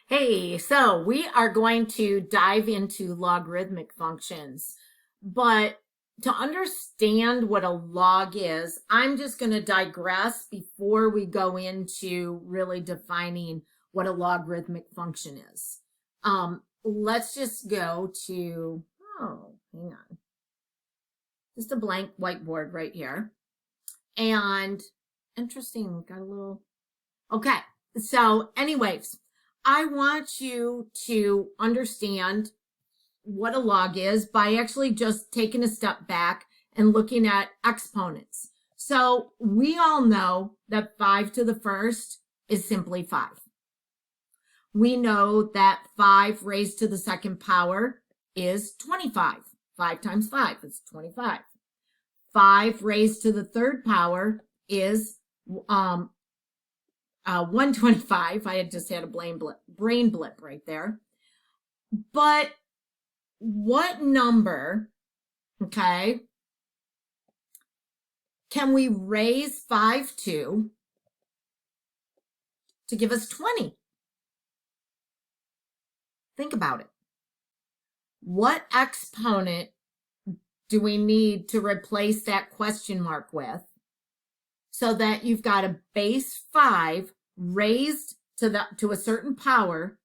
Hey, so we are going to dive into logarithmic functions, but to understand what a log is, I'm just going to digress before we go into really defining what a logarithmic function is. Let's just go to, hang on, just a blank whiteboard right here. And interesting, got a little, okay. So anyways, I want you to understand what a log is by actually just taking a step back and looking at exponents. So we all know that 5 to the first is simply 5. We know that 5 raised to the second power is 25. 5 times 5 is 25. 5 raised to the third power is 125. I had just had a brain blip right there. But what number, okay, can we raise 5 to give us 20? Think about it. What exponent do we need to replace that question mark with so that you've got a base 5 raised to a certain power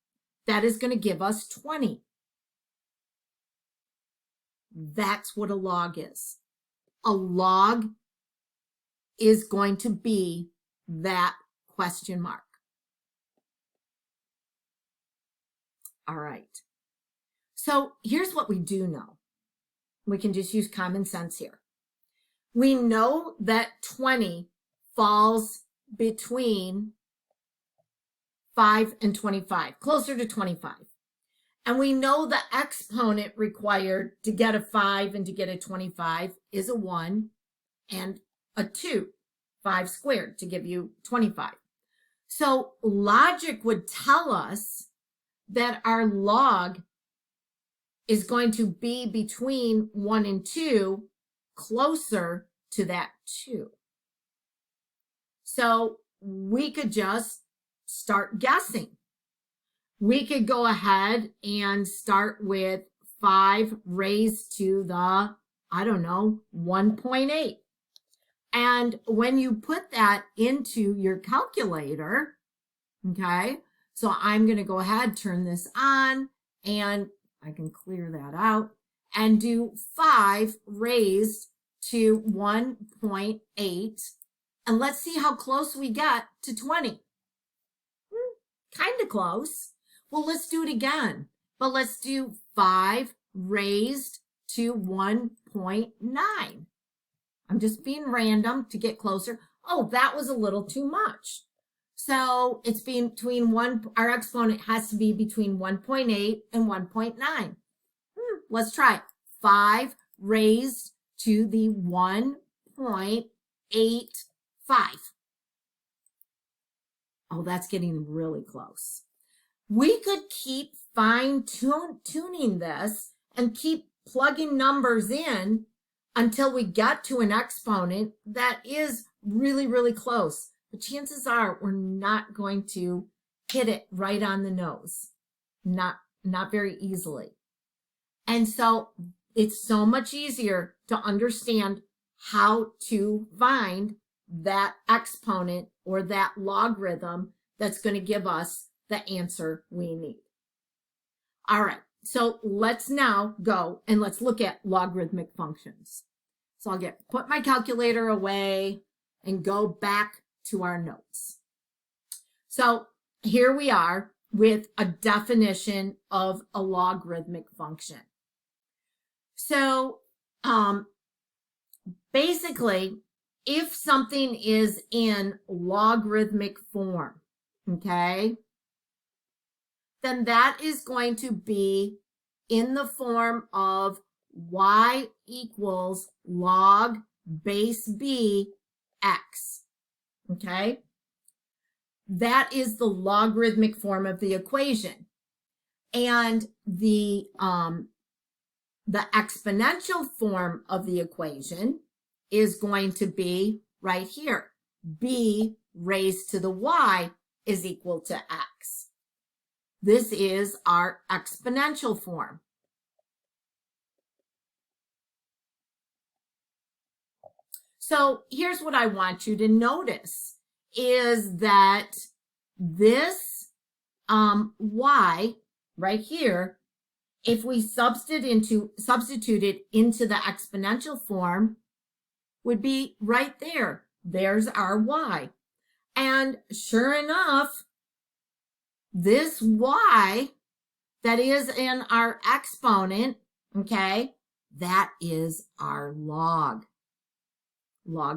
that is going to give us 20? That's what a log is. A log is going to be that question mark. All right. So here's what we do know. We can just use common sense here. We know that 20 falls between 5 and 25, closer to 25. And we know the exponent required to get a 5 and to get a 25 is a 1 and a 2, 5 squared to give you 25. So logic would tell us that our log is going to be between 1 and 2, closer to that 2. So we could just start guessing. We could go ahead and start with 5 raised to the, 1.8. And when you put that into your calculator, okay, so I'm going to go ahead, turn this on, and I can clear that out, and do 5 raised to 1.8. And let's see how close we get to 20. Kind of close. Well, let's do it again. But let's do 5 raised to 1.9. I'm just being random to get closer. Oh, that was a little too much. So it's between our exponent has to be between 1.8 and 1.9. Let's try it. 5 raised to the 1.85. Oh, that's getting really close. We could keep fine-tuning this and keep plugging numbers in until we get to an exponent that is really, really close. But chances are we're not going to hit it right on the nose. Not very easily. And so it's so much easier to understand how to find that exponent or that logarithm that's going to give us the answer we need. All right, so let's now go and let's look at logarithmic functions. So I'll put my calculator away and go back to our notes. So here we are with a definition of a logarithmic function. So basically, if something is in logarithmic form, okay, then that is going to be in the form of y equals log base b x, okay? That is the logarithmic form of the equation. And the exponential form of the equation is going to be right here. B raised to the y is equal to x. This is our exponential form. So here's what I want you to notice is that this y right here, if we substitute it into the exponential form, would be right there. There's our y. And sure enough, this y that is in our exponent, okay, that is our log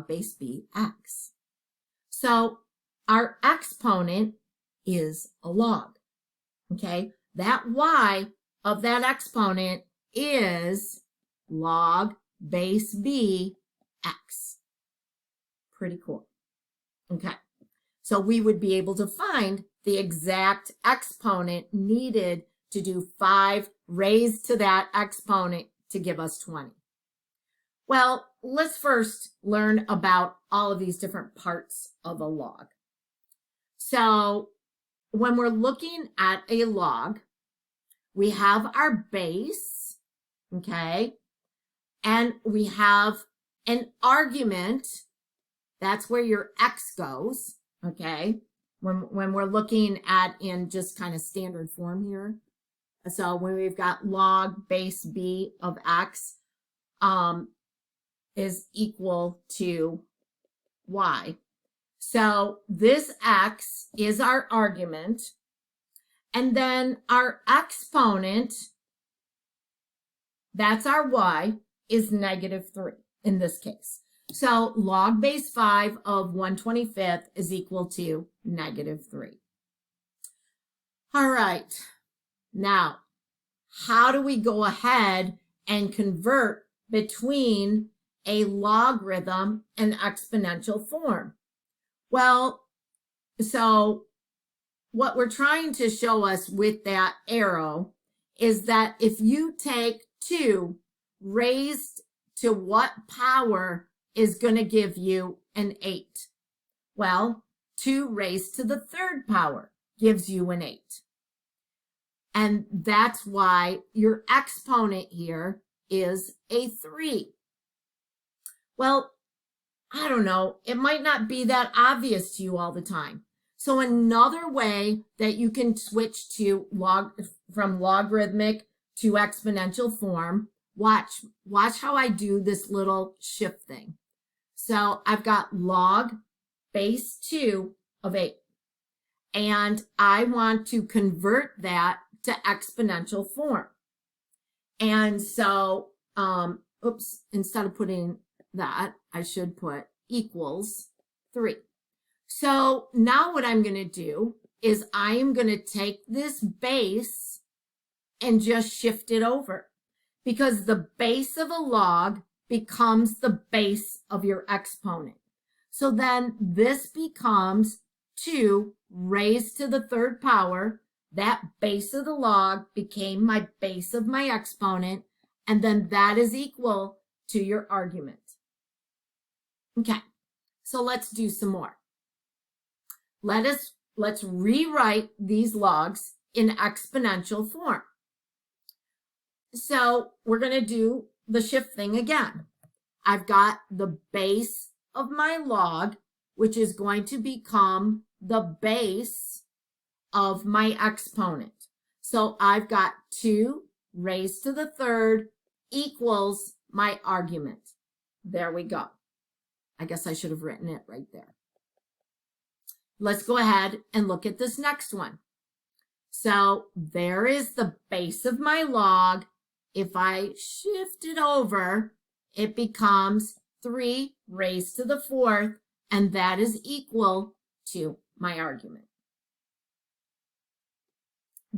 base b x. So our exponent is a log, okay? That y of that exponent is log base b x. Pretty cool. Okay, so we would be able to find the exact exponent needed to do 5 raised to that exponent to give us 20. Well, let's first learn about all of these different parts of a log. So when we're looking at a log, we have our base, okay, and we have an argument. That's where your x goes, okay, when we're looking at in just kind of standard form here. So when we've got log base b of x is equal to y. So this x is our argument, and then our exponent, that's our y, is -3 in this case. So log base 5 of 1/25 is equal to -3. All right, now how do we go ahead and convert between a logarithm and exponential form? Well, so what we're trying to show us with that arrow is that if you take 2 raised to what power is going to give you an 8? Well, 2 raised to the 3rd power gives you an 8. And that's why your exponent here is a 3. Well, I don't know, it might not be that obvious to you all the time. So another way that you can switch to from logarithmic to exponential form, watch how I do this little shift thing. So I've got log base 2 of 8, and I want to convert that to exponential form. And so, instead of putting that, I should put equals 3. So now what I'm going to do is I am going to take this base and just shift it over, because the base of a log becomes the base of your exponent. So then this becomes 2 raised to the 3rd power. That base of the log became my base of my exponent, and then that is equal to your argument. Okay, so let's do some more. Let's rewrite these logs in exponential form. So we're going to do the shift thing again. I've got the base of my log, which is going to become the base of my exponent. So I've got 2 raised to the 3rd equals my argument. There we go. I guess I should have written it right there. Let's go ahead and look at this next one. So there is the base of my log. If I shift it over, it becomes 3 raised to the 4th, and that is equal to my argument.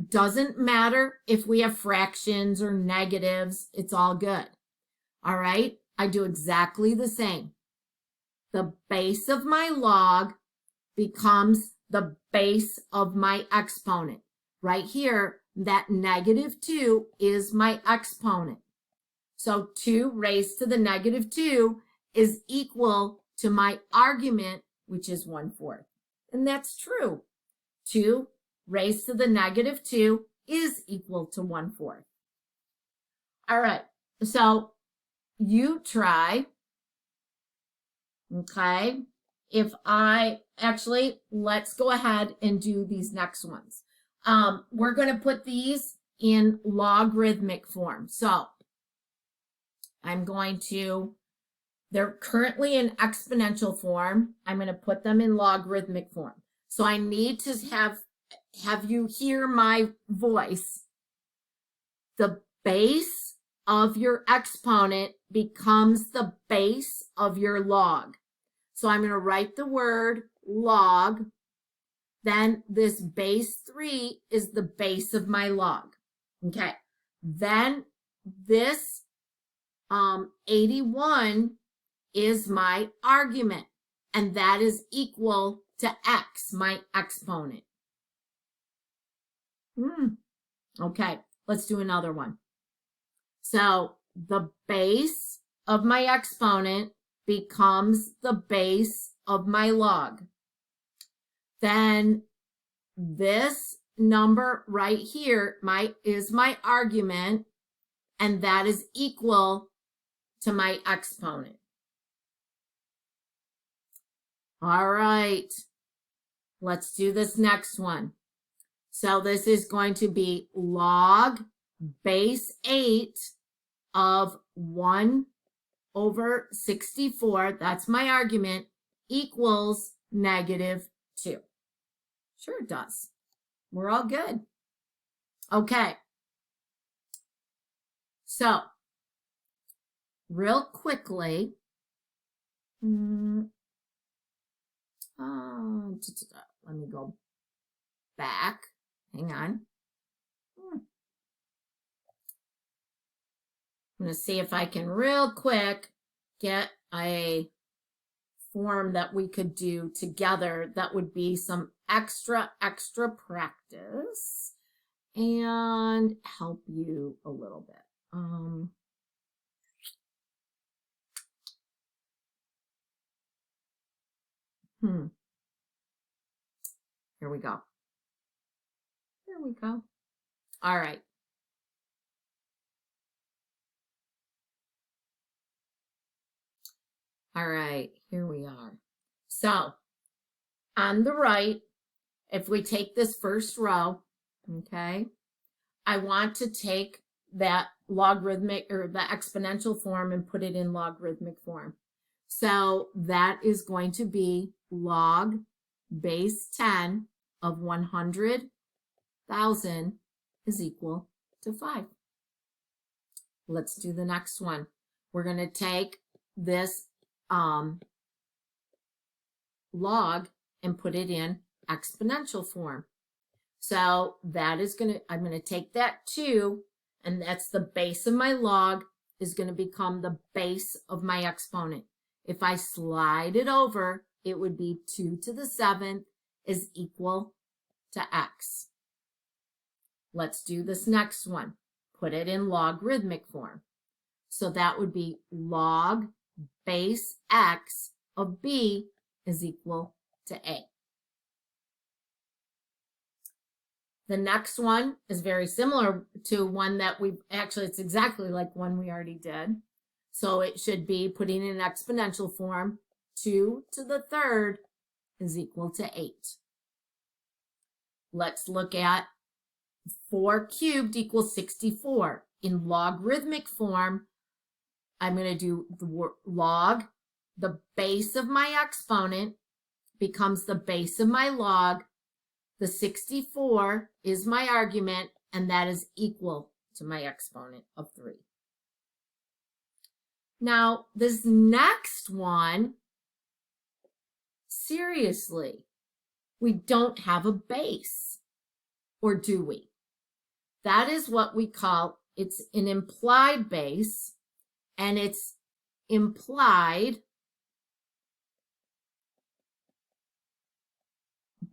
Doesn't matter if we have fractions or negatives, it's all good. All right, I do exactly the same. The base of my log becomes the base of my exponent. Right here, that -2 is my exponent. So 2 raised to the -2 is equal to my argument, which is 1/4. And that's true. 2 raised to the negative 2 is equal to 1/4. All right, so you try, okay? Let's go ahead and do these next ones. We're going to put these in logarithmic form. So they're currently in exponential form. I'm going to put them in logarithmic form. So I need to have you hear my voice. The base of your exponent becomes the base of your log. So I'm going to write the word log. Then this base 3 is the base of my log. Okay. Then this 81 is my argument, and that is equal to x, my exponent. Okay, let's do another one. So the base of my exponent becomes the base of my log. Then this number right here is my argument, and that is equal to my exponent. All right, let's do this next one. So this is going to be log base 8 of 1/64, that's my argument, equals negative 2. Sure it does. We're all good. Okay. So, real quickly, let me go back. Hang on. I'm going to see if I can real quick get a form that we could do together that would be some extra practice and help you a little bit. Here we go. There we go. All right. All right, here we are. So on the right, if we take this first row, okay, I want to take that logarithmic or the exponential form and put it in logarithmic form. So that is going to be log base 10 of 100,000 is equal to 5. Let's do the next one. We're going to take this log and put it in exponential form. So that is I'm going to take that 2, and that's the base of my log, is going to become the base of my exponent. If I slide it over, it would be 2 to the 7th is equal to x. Let's do this next one. Put it in logarithmic form. So that would be log base x of b is equal to a. The next one is very similar to one that it's exactly like one we already did. So it should be putting in exponential form, 2 to the 3rd is equal to 8. Let's look at 4 cubed equals 64. In logarithmic form, I'm going to do the log. The base of my exponent becomes the base of my log. The 64 is my argument, and that is equal to my exponent of 3. Now, this next one, seriously, we don't have a base, or do we? That is what we call, it's an implied base, and it's implied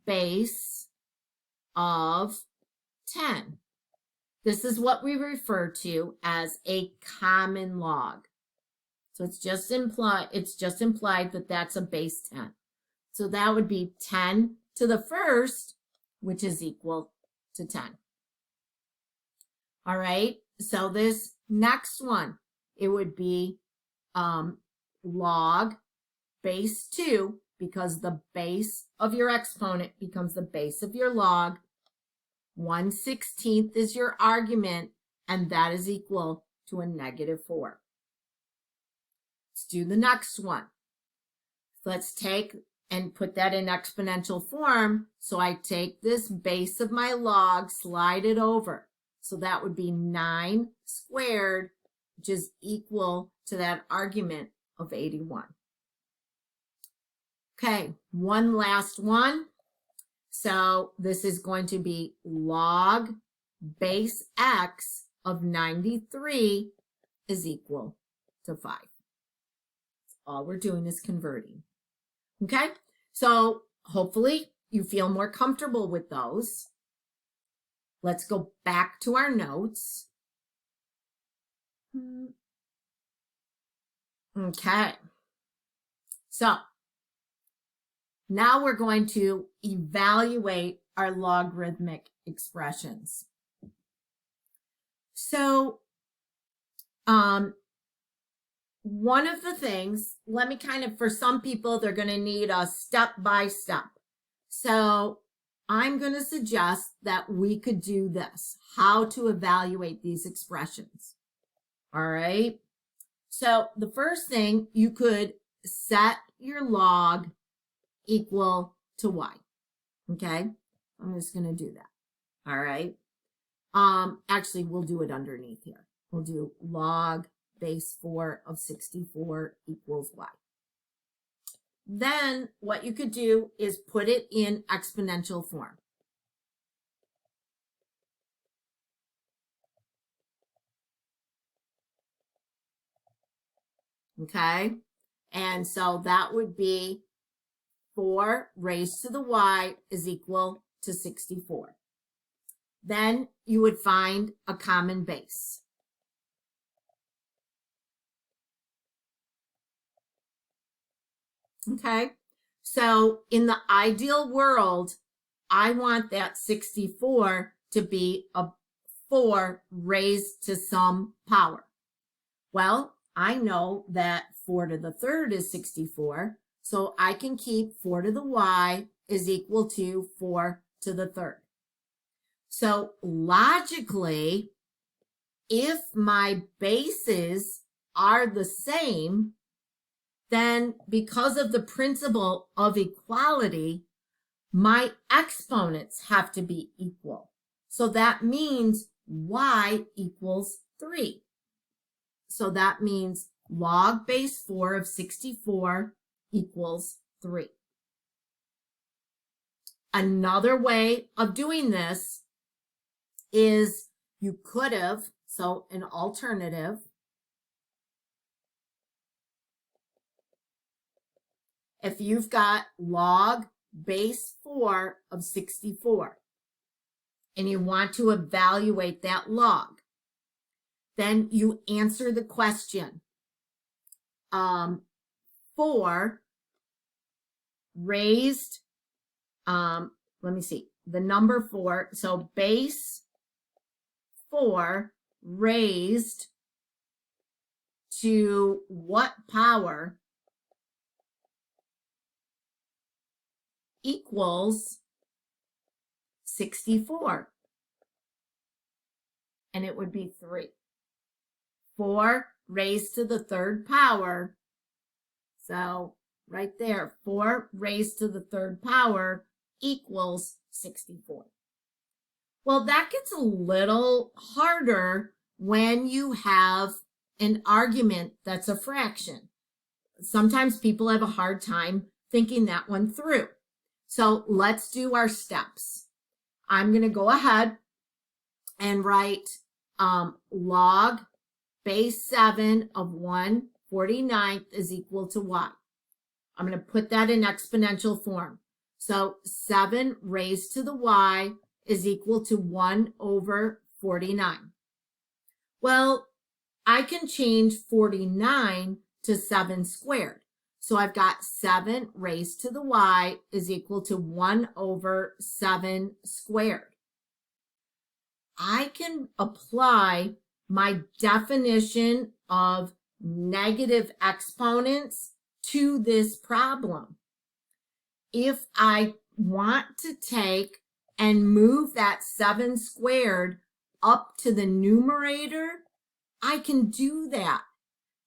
base of 10. This is what we refer to as a common log. So it's just implied that that's a base 10. So that would be 10 to the 1st which is equal to 10. All right, so this next one, it would be log base 2, because the base of your exponent becomes the base of your log. 1/16 is your argument, and that is equal to a -4. Let's do the next one. Let's take and put that in exponential form. So I take this base of my log, slide it over. So that would be 9 squared, which is equal to that argument of 81. Okay, one last one. So this is going to be log base x of 93 is equal to 5. All we're doing is converting. Okay, so hopefully you feel more comfortable with those. Let's go back to our notes. Okay, so now we're going to evaluate our logarithmic expressions. So, one of the things, let me kind of, for some people, they're going to need a step-by-step. So I'm going to suggest that we could do this, how to evaluate these expressions. All right. So the first thing, you could set your log equal to y. Okay. I'm just going to do that. All right. Actually, we'll do it underneath here. We'll do log base 4 of 64 equals y. Then what you could do is put it in exponential form. Okay, and so that would be 4 raised to the y is equal to 64. Then you would find a common base. Okay, so in the ideal world, I want that 64 to be a 4 raised to some power. Well, I know that 4 to the third is 64, so I can keep 4 to the y is equal to 4 to the third. So logically, if my bases are the same, then because of the principle of equality, my exponents have to be equal. So that means y equals 3. So that means log base 4 of 64 equals 3. Another way of doing this is you could have, so an alternative, if you've got log base 4 of 64 and you want to evaluate that log, then you answer the question, 4 raised, let me see, the number 4, so base 4 raised to what power equals 64? And it would be 3. 4 raised to the third power. So right there, 4 raised to the third power equals 64. Well, that gets a little harder when you have an argument that's a fraction. Sometimes people have a hard time thinking that one through. So let's do our steps. I'm going to go ahead and write log base 7 of 1/49 is equal to y. I'm going to put that in exponential form. So 7 raised to the y is equal to 1/49. Well, I can change 49 to 7 squared. So I've got 7 raised to the y is equal to 1 over 7 squared. I can apply my definition of negative exponents to this problem. If I want to take and move that 7 squared up to the numerator, I can do that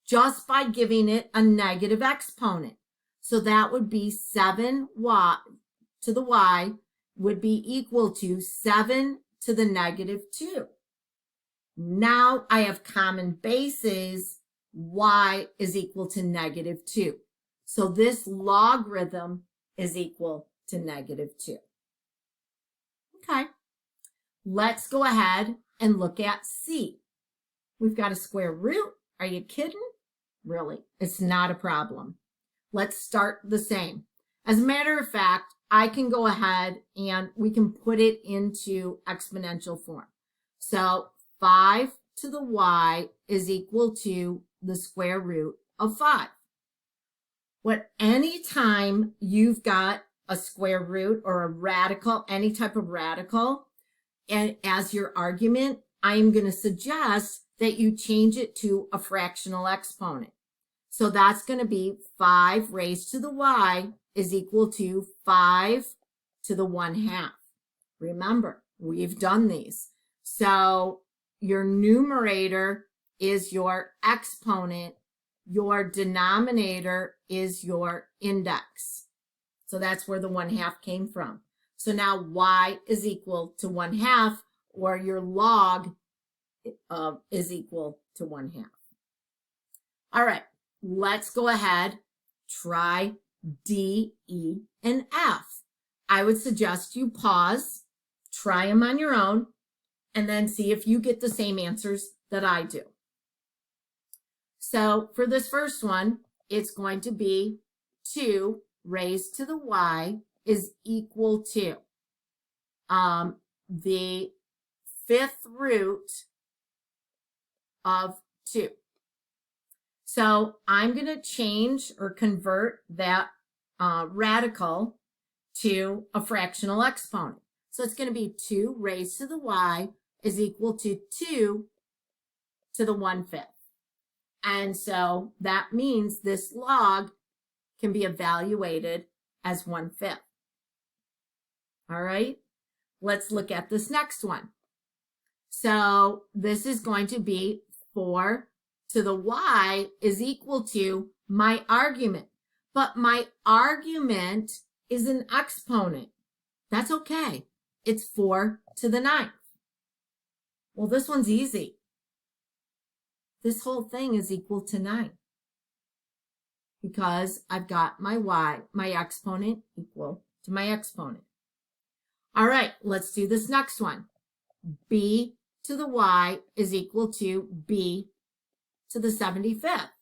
just by giving it a negative exponent. So that would be 7y to the y would be equal to 7 to the negative 2. Now I have common bases. Y is equal to negative 2. So this logarithm is equal to negative 2. Okay, let's go ahead and look at C. We've got a square root. Are you kidding? Really, it's not a problem. Let's start the same. As a matter of fact, I can go ahead and we can put it into exponential form. So 5 to the y is equal to the square root of 5. Anytime you've got a square root or a radical, any type of radical, and as your argument, I'm going to suggest that you change it to a fractional exponent. So that's going to be 5 raised to the y is equal to 5 to the 1/2. Remember, we've done these. So your numerator is your exponent. Your denominator is your index. So that's where the 1/2 came from. So now y is equal to 1/2, or your log is equal to 1/2. All right, let's go ahead, try D, E, and F. I would suggest you pause, try them on your own, and then see if you get the same answers that I do. So for this first one, it's going to be 2 raised to the y is equal to the 5th root of 2. So I'm going to change or convert that radical to a fractional exponent. So it's going to be 2 raised to the y is equal to 2 to the 1/5. And so that means this log can be evaluated as 1/5. All right, let's look at this next one. So this is going to be 4 to the y is equal to my argument. But my argument is an exponent. That's okay. It's 4 to the 9th. Well, this one's easy. This whole thing is equal to 9 because I've got my y, my exponent equal to my exponent. All right, let's do this next one. B to the y is equal to b to the 75th.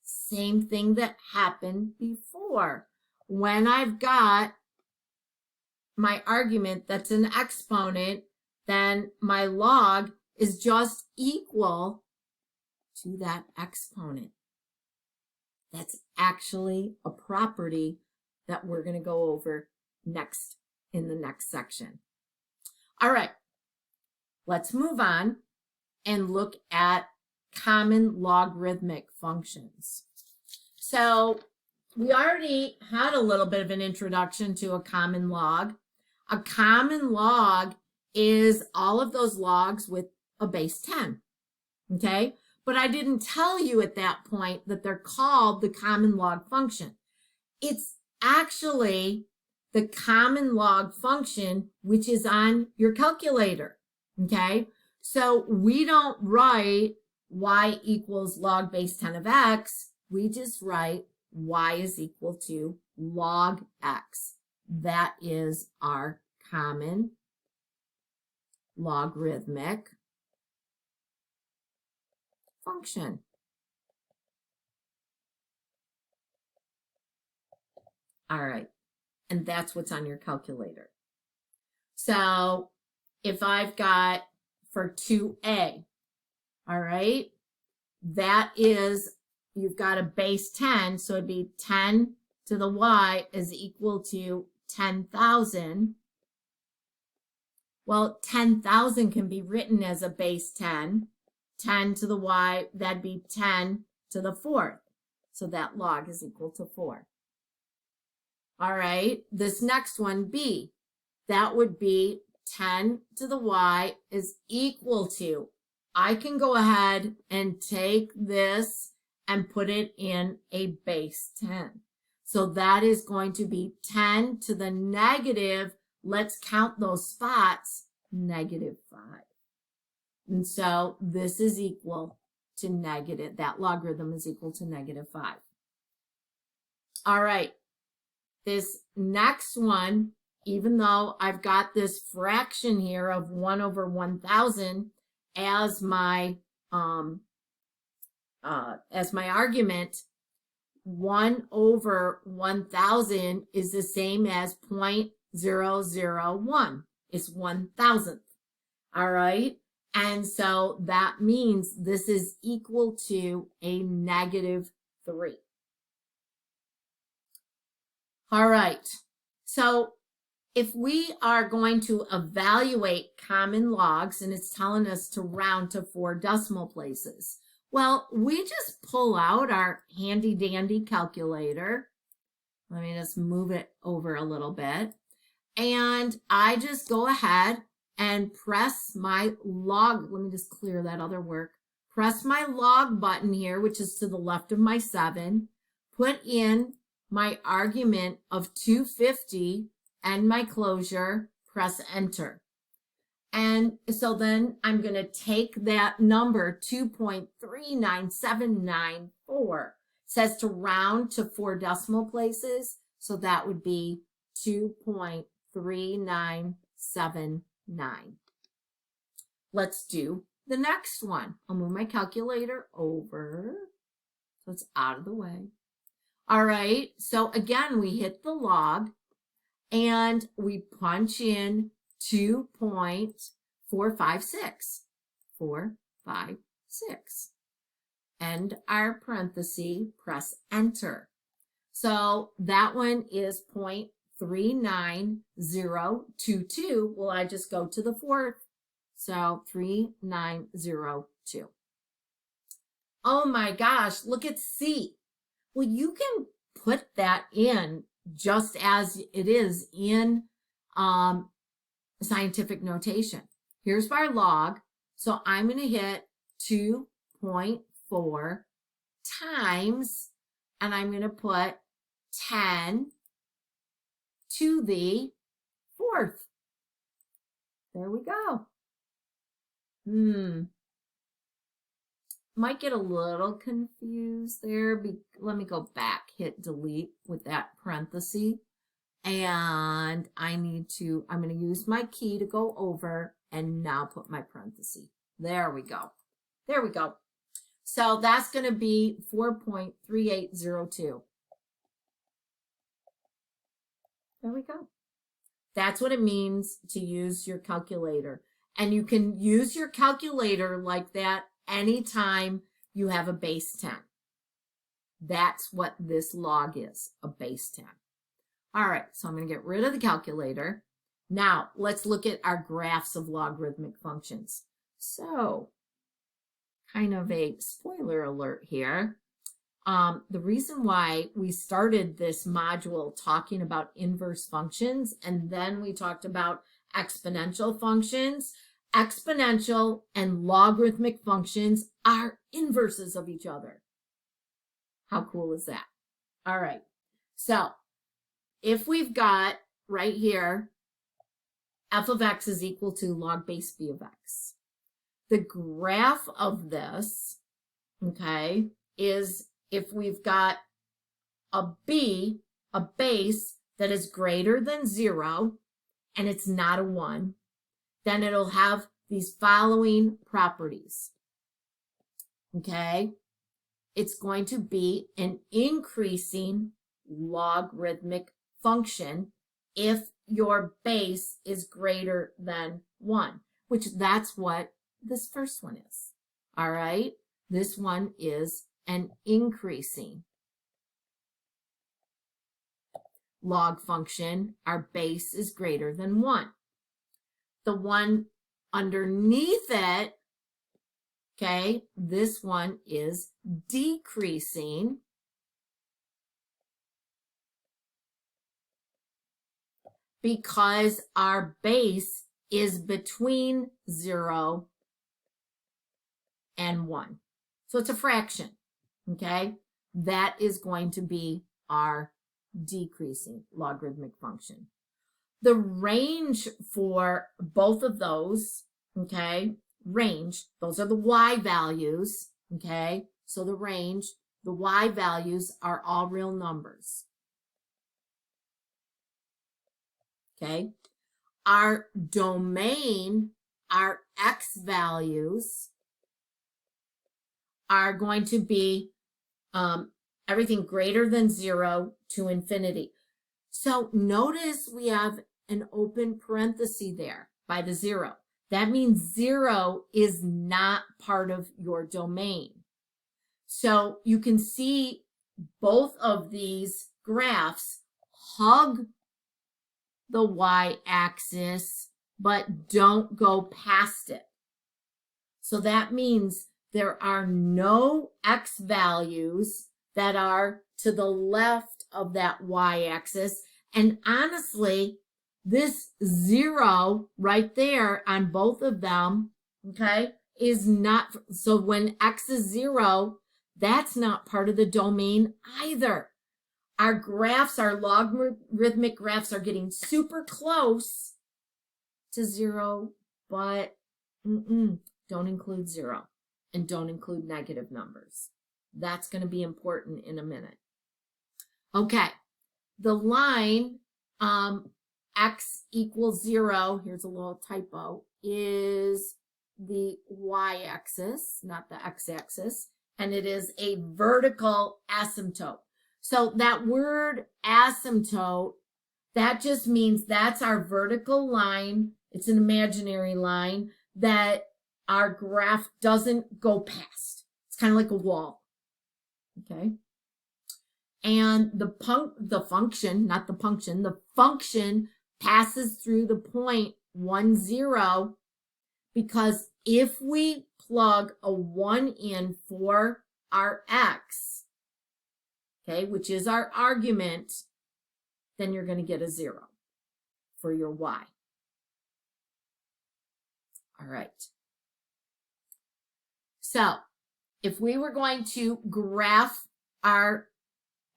Same thing that happened before. When I've got my argument that's an exponent, then my log is just equal to that exponent. That's actually a property that we're going to go over next in the next section. All right, let's move on and look at common logarithmic functions. So we already had a little bit of an introduction to a common log. A common log is all of those logs with a base 10, okay? But I didn't tell you at that point that they're called the common log function. It's actually the common log function, which is on your calculator, okay? So we don't write y equals log base 10 of x. We just write y is equal to log x. That is our common logarithmic function. All right, and that's what's on your calculator. So if I've got for 2a, all right, that is you've got a base 10, so it'd be 10 to the y is equal to 10,000. Well, 10,000 can be written as a base 10. 10 to the y, that'd be 10 to the fourth. So that log is equal to 4. All right, this next one, b, that would be 10 to the y is equal to, I can go ahead and take this and put it in a base 10. So that is going to be 10 to the negative, let's count those spots, negative 5. And so this is equal to negative, that logarithm is equal to negative 5. All right, this next one, even though I've got this fraction here of 1 over 1,000 as my argument, 1 over 1,000 is the same as 0.001. It's 1,000th. All right. And so that means this is equal to a negative 3. All right. So if we are going to evaluate common logs and it's telling us to round to 4 decimal places, well, we just pull out our handy dandy calculator. Let me just move it over a little bit. And I just go ahead and press my log. Let me just clear that other work. Press my log button here, which is to the left of my 7. Put in my argument of 250 and my closure, press enter. And so then I'm going to take that number, 2.39794. It says to round to 4 decimal places. So that would be 2.3979. Let's do the next one. I'll move my calculator over so it's out of the way. All right, so again, we hit the log and we punch in 2.456. 456. End our parenthesis, press enter. So that one is 0.39022. Well, I just go to the fourth. So 3902. Oh my gosh, look at C. Well, you can put that in just as it is in scientific notation. Here's my log. So I'm going to hit 2.4 times, and I'm going to put 10 to the fourth. There we go. Might get a little confused there. Let me go back, hit delete with that parenthesis. And I'm going to use my key to go over and now put my parenthesis. There we go. There we go. So that's going to be 4.3802. There we go. That's what it means to use your calculator. And you can use your calculator like that anytime you have a base 10. That's what this log is, a base 10. All right, so I'm going to get rid of the calculator. Now, let's look at our graphs of logarithmic functions. So, kind of a spoiler alert here. The reason why we started this module talking about inverse functions and then we talked about exponential functions, exponential and logarithmic functions are inverses of each other. How cool is that? All right, so if we've got right here, f of x is equal to log base b of x. The graph of this, okay, is if we've got a b, a base that is greater than 0, and it's not a 1, then it'll have these following properties, okay? It's going to be an increasing logarithmic function if your base is greater than 1, which that's what this first one is, all right? This one is an increasing log function, our base is greater than 1. The one underneath it, okay, this one is decreasing because our base is between 0 and 1. So it's a fraction, okay? That is going to be our decreasing logarithmic function. The range for both of those, okay, range, those are the y values, okay? So the range, the y values are all real numbers. Okay? Our domain, our x values are going to be everything greater than 0 to infinity. So notice we have an open parenthesis there by the 0. That means 0 is not part of your domain. So you can see both of these graphs hug the y-axis, but don't go past it. So that means there are no x values that are to the left of that y-axis. And honestly, this 0 right there on both of them, okay, is not, so when x is 0, that's not part of the domain either. Our graphs, our logarithmic graphs are getting super close to 0, but don't include 0 and don't include negative numbers. That's going to be important in a minute. Okay, the line x equals 0, here's a little typo, is the y-axis, not the x-axis, and it is a vertical asymptote. So that word asymptote, that just means that's our vertical line. It's an imaginary line that our graph doesn't go past. It's kind of like a wall, okay? And the function passes through the point 1, 0, because if we plug a 1 in for our x, okay, which is our argument, then you're going to get a 0 for your y. All right. So if we were going to graph our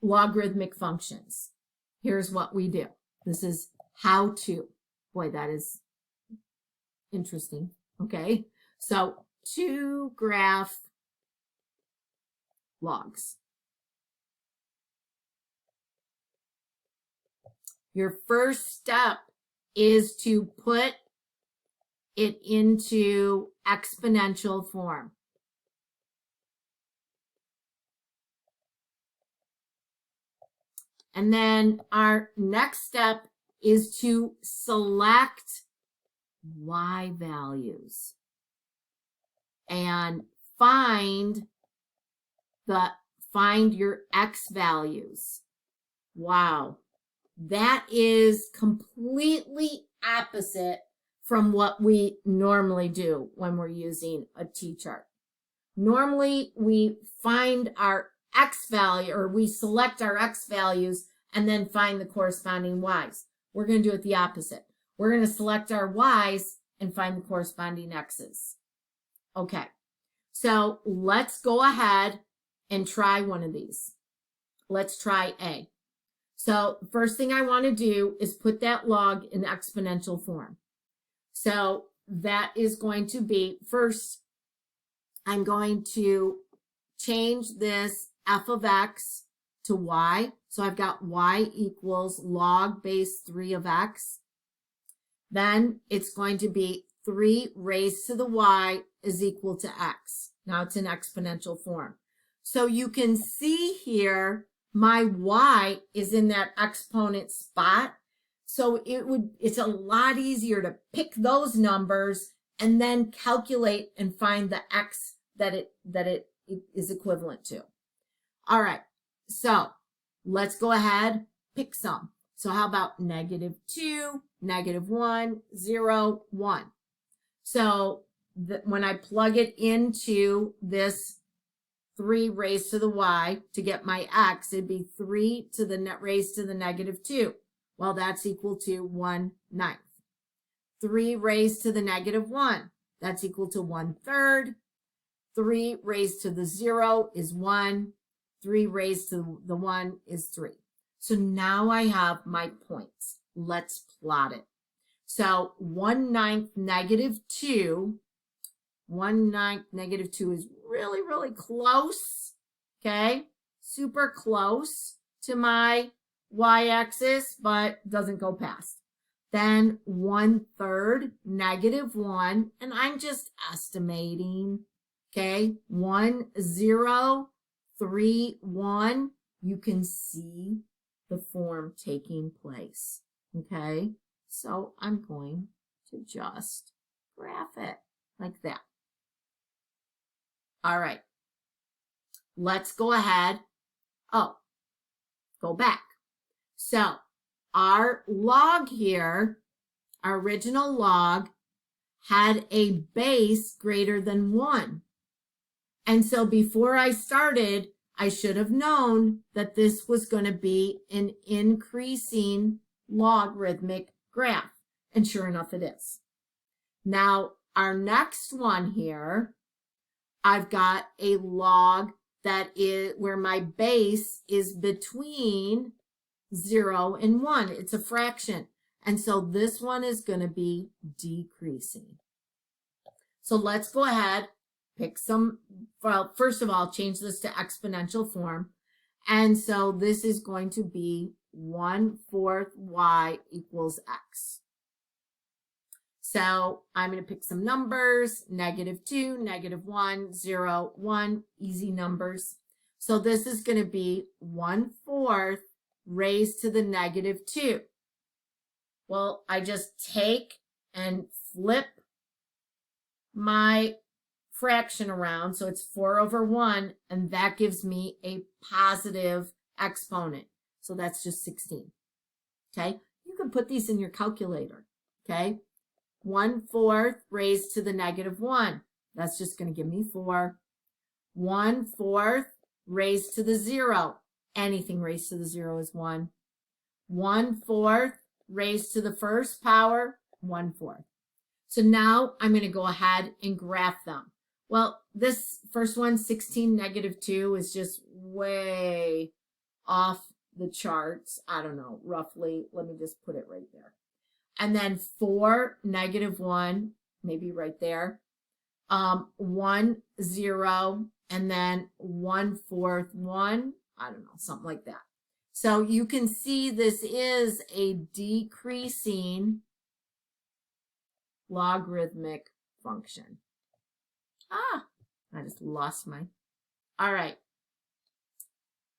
logarithmic functions, here's what we do. This is how to. Boy, that is interesting. Okay. So to graph logs. Your first step is to put it into exponential form. And then our next step is to select y values and find your x values. Wow. That is completely opposite from what we normally do when we're using a t-chart. Normally, we find our x value, or we select our x values and then find the corresponding y's. We're going to do it the opposite. We're going to select our y's and find the corresponding x's. Okay, so let's go ahead and try one of these. Let's try A. So the first thing I want to do is put that log in exponential form. So that is going to be, first, I'm going to change this f of x to y. So I've got y equals log base 3 of x. Then it's going to be 3 raised to the y is equal to x. Now it's in exponential form. So you can see here, my y is in that exponent spot. So it's a lot easier to pick those numbers and then calculate and find the x that it is equivalent to. All right, so let's go ahead, pick some. So how about -2, -1, 0, 1? So when I plug it into this 3 raised to the y to get my x, it'd be 3 to the net raised to the -2. Well, that's equal to 1/9. 3 raised to the -1, that's equal to 1/3. 3 raised to the 0 is 1. 3 raised to the 1 is 3. So now I have my points. Let's plot it. So 1/9 -2, 1/9 -2 is really, really close, okay? Super close to my y-axis, but doesn't go past. Then 1/3 -1, and I'm just estimating, okay? 1, 0, 3, 1. You can see the form taking place, okay? So I'm going to just graph it like that. All right, let's go ahead. Oh, go back. So our log here, our original log, had a base greater than 1. And so before I started, I should have known that this was going to be an increasing logarithmic graph. And sure enough, it is. Now, our next one here, I've got a log that is where my base is between 0 and 1. It's a fraction. And so this one is going to be decreasing. So let's go ahead, pick some, well, first of all, change this to exponential form. And so this is going to be 1/4 y equals x. So I'm going to pick some numbers, -2, -1, 0, 1, easy numbers. So this is going to be 1/4 raised to the -2. Well, I just take and flip my fraction around, so it's 4/1, and that gives me a positive exponent. So that's just 16. Okay, you can put these in your calculator. Okay, 1/4 raised to the -1. That's just going to give me 4. 1/4 raised to the 0. Anything raised to the 0 is 1. 1/4 raised to the first power, 1/4. So now I'm going to go ahead and graph them. Well, this first one, 16 -2, is just way off the charts. I don't know, roughly. Let me just put it right there. And then 4 -1, maybe right there. 1, 0, and then 1/4, 1. I don't know, something like that. So you can see this is a decreasing logarithmic function. I just lost my, all right.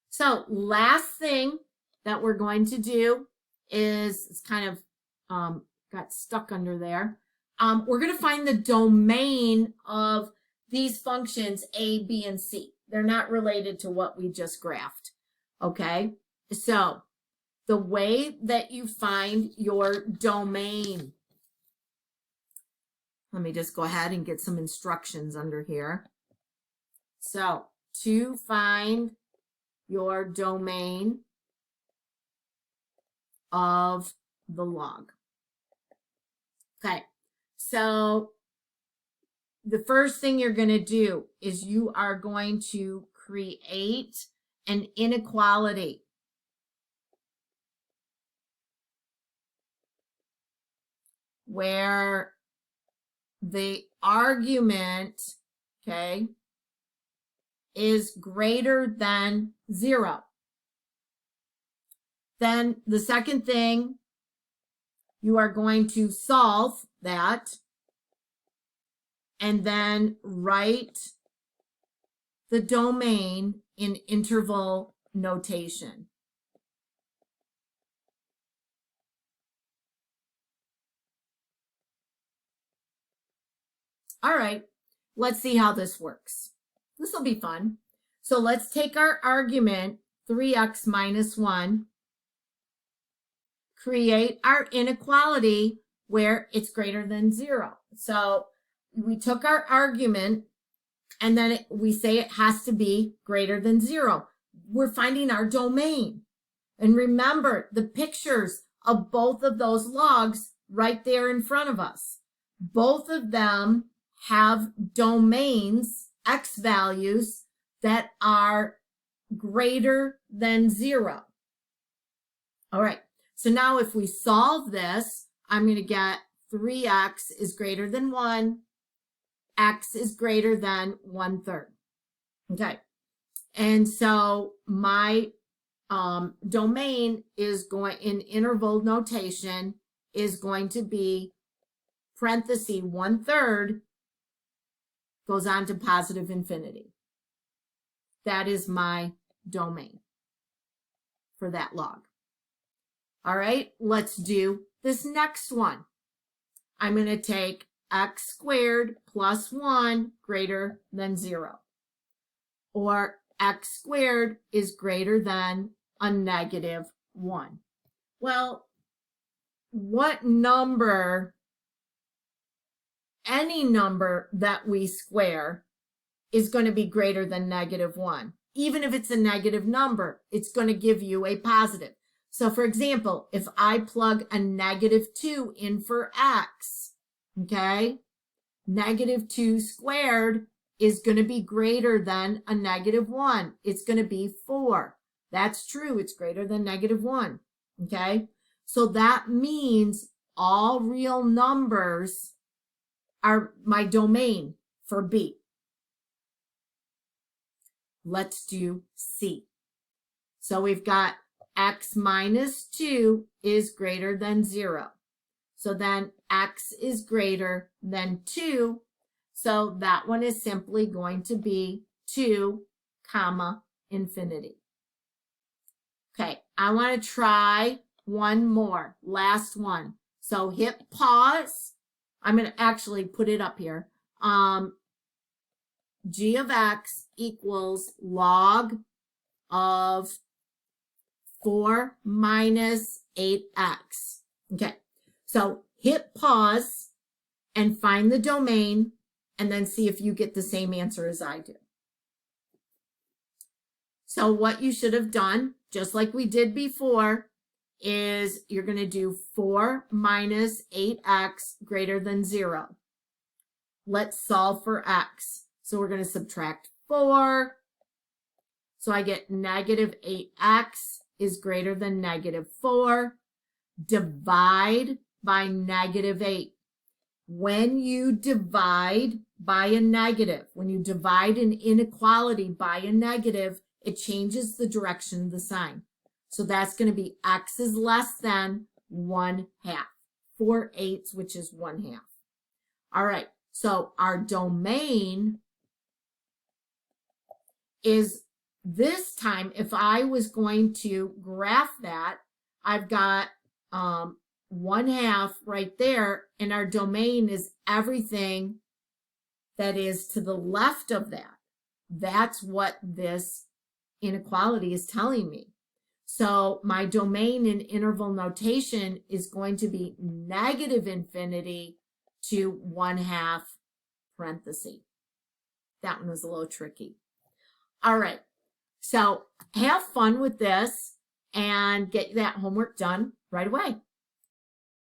So last thing that we're going to do is, it's kind of got stuck under there. We're going to find the domain of these functions A, B, and C. They're not related to what we just graphed, okay? So the way that you find your domain, let me just go ahead and get some instructions under here. So to find your domain of the log. Okay, so the first thing you're going to do is you are going to create an inequality. Where the argument, okay, is greater than 0. Then the second thing, you are going to solve that and then write the domain in interval notation. All right, let's see how this works. This will be fun. So let's take our argument, 3x minus 1, create our inequality where it's greater than 0. So we took our argument, and then we say it has to be greater than 0. We're finding our domain. And remember the pictures of both of those logs right there in front of us. Both of them have domains, x values, that are greater than 0. All right, so now if we solve this, I'm going to get 3x is greater than 1, x is greater than 1/3. Okay, and so my domain is going, in interval notation, is going to be parenthesis 1/3 goes on to positive infinity. That is my domain for that log. All right, let's do this next one. I'm going to take x squared plus 1 greater than 0. Or x squared is greater than a negative 1. Well, what number, any number that we square, is going to be greater than negative 1. Even if it's a negative number, it's going to give you a positive. So for example, if I plug a negative 2 in for x, okay, negative 2 squared is going to be greater than a negative 1. It's going to be 4. That's true. It's greater than negative 1. Okay, so that means all real numbers are my domain for B. Let's do C. So we've got x minus 2 is greater than 0. So then x is greater than 2. So that one is simply going to be 2, comma, infinity. Okay, I want to try one more, last one. So hit pause. I'm going to actually put it up here. G of x equals log of 4 minus 8x. Okay, so hit pause and find the domain and then see if you get the same answer as I do. So what you should have done, just like we did before, is you're going to do 4 minus 8x greater than 0. Let's solve for x. So we're going to subtract 4. So I get negative 8x is greater than negative 4. Divide by negative 8. When you divide by a negative, when you divide an inequality by a negative, it changes the direction of the sign. So that's going to be x is less than 1/2. 4/8, which is 1/2. All right, so our domain is, this time, if I was going to graph that, I've got 1/2 right there, and our domain is everything that is to the left of that. That's what this inequality is telling me. So my domain in interval notation is going to be negative infinity to 1/2 parenthesis. That one was a little tricky. All right, so have fun with this and get that homework done right away.